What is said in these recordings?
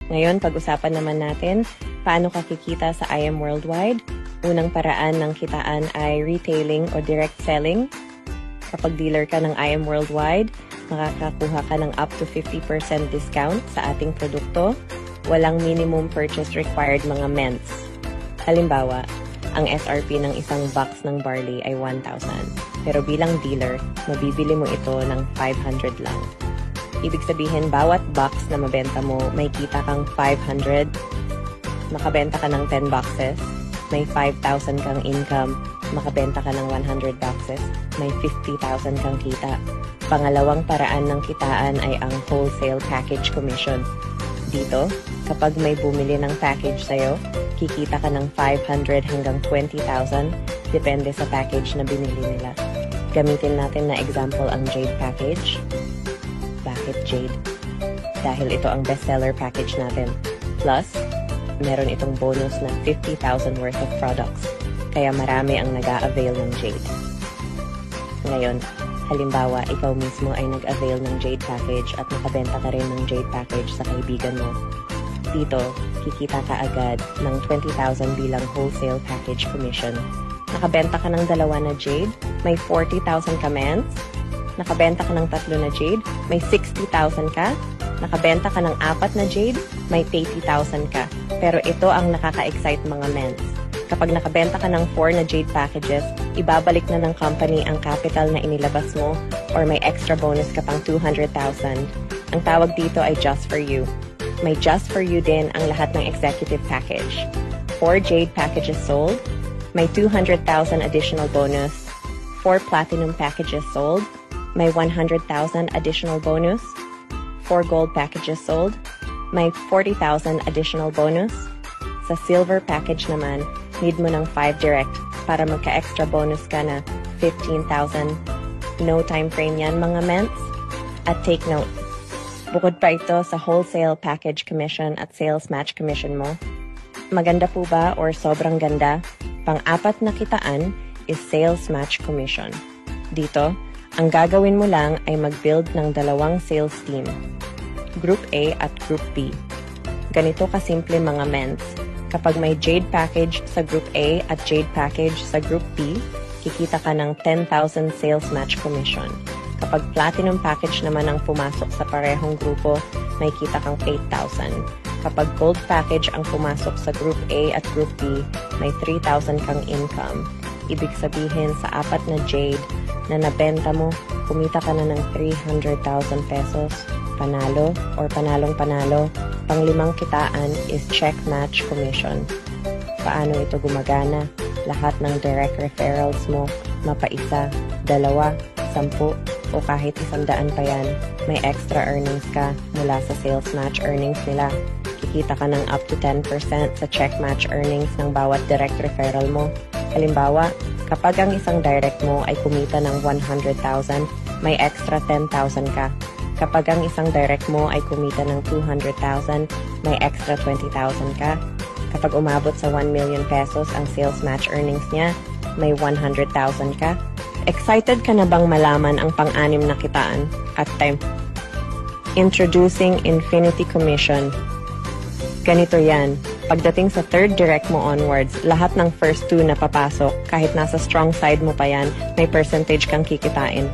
Ngayon, pag-usapan naman natin paano ka kikita sa IM Worldwide. Unang paraan ng kitaan ay retailing o direct selling. Kapag dealer ka ng IM Worldwide, makakakuha ka ng up to 50% discount sa ating produkto. Walang minimum purchase required mga ments. Halimbawa, ang SRP ng isang box ng barley ay 1,000. Pero bilang dealer, mabibili mo ito ng 500 lang. Ibig sabihin, bawat box na mabenta mo, may kita kang 500. Makabenta ka ng 10 boxes, may 5,000 kang income. Makabenta ka ng 100 boxes, may 50,000 kang kita. Pangalawang paraan ng kitaan ay ang wholesale package commission. Dito, kapag may bumili ng package sa'yo, kikita ka ng 500 hanggang 20,000, depende sa package na binili nila. Gamitin natin na example ang Jade package. Bakit Jade? Dahil ito ang bestseller package natin. Plus, meron itong bonus na 50,000 worth of products. Kaya marami ang nag-a-avail ng Jade. Ngayon, halimbawa, ikaw mismo ay nag-avail ng Jade package at nakabenta ka rin ng Jade package sa kaibigan mo. Dito, kikita ka agad ng 20,000 bilang wholesale package commission. Nakabenta ka ng 2 na Jade, may 40,000 ka ments. Nakabenta ka ng 3 na Jade, may 60,000 ka. Nakabenta ka ng 4 na Jade, may 80,000 ka. Pero ito ang nakaka-excite mga ments. Kapag nakabenta ka ng 4 na Jade packages, ibabalik na ng company ang capital na inilabas mo or may extra bonus ka pang 200,000. Ang tawag dito ay Just For You. May Just For You din ang lahat ng executive package. 4 Jade packages sold, may 200,000 additional bonus. 4 platinum packages sold, may 100,000 additional bonus. 4 gold packages sold, may 40,000 additional bonus. Sa silver package naman, need mo ng 5 direct para magka-extra bonus ka na 15,000. No time frame yan mga ments. At take note, bukod pa ito sa wholesale package commission at sales match commission mo. Maganda po ba or sobrang ganda? Pang-4 na kitaan is sales match commission. Dito, ang gagawin mo lang ay mag-build ng 2 sales team. Group A at Group B. Ganito kasimple mga ments. Kapag may Jade package sa Group A at Jade package sa Group B, kikita ka ng 10,000 sales match commission. Kapag platinum package naman ang pumasok sa parehong grupo, may kita kang 8,000. Kapag gold package ang pumasok sa Group A at Group B, may 3,000 kang income. Ibig sabihin sa 4 na Jade na nabenta mo, kumita ka na ng 300,000 pesos. Panalo or panalong-panalo. Pang-5 kitaan is check match commission. Paano ito gumagana? Lahat ng direct referrals mo, mapa-1, 2, 10, o kahit 100 pa yan, may extra earnings ka mula sa sales match earnings nila. Kikita ka ng up to 10% sa check match earnings ng bawat direct referral mo. Halimbawa, kapag ang isang direct mo ay kumita ng 100,000, may extra 10,000 ka. Kapag ang isang direct mo ay kumita ng 200,000, may extra 20,000 ka. Kapag umabot sa 1 million pesos ang sales match earnings niya, may 100,000 ka. Excited ka na bang malaman ang pang-6 na kitaan? At time. Introducing Infinity Commission. Ganito yan. Pagdating sa 3rd direct mo onwards, lahat ng first 2 na papasok, kahit nasa strong side mo pa yan, may percentage kang kikitain.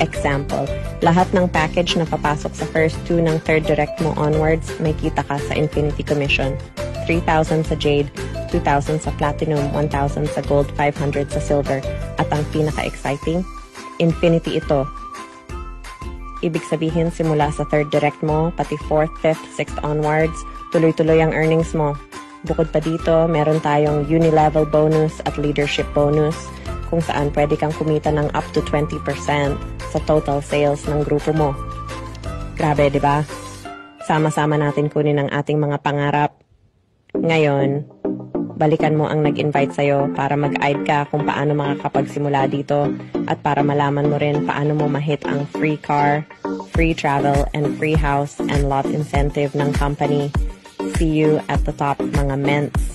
Example, lahat ng package na papasok sa first 2 ng 3rd direct mo onwards, may kita ka sa Infinity Commission. 3,000 sa Jade, 2,000 sa Platinum, 1,000 sa Gold, 500 sa Silver. At ang pinaka-exciting, Infinity ito. Ibig sabihin, simula sa 3rd direct mo, pati 4th, 5th, 6th onwards, tuloy-tuloy ang earnings mo. Bukod pa dito, meron tayong uni-level bonus at leadership bonus, kung saan pwede kang kumita ng up to 20% sa total sales ng grupo mo. Grabe, di ba? Sama-sama natin kunin ang ating mga pangarap. Ngayon, balikan mo ang nag-invite sa'yo para mag-guide ka kung paano makakapagsimula dito at para malaman mo rin paano mo ma-hit ang free car, free travel, and free house and lot incentive ng company. See you at the top, mga ments.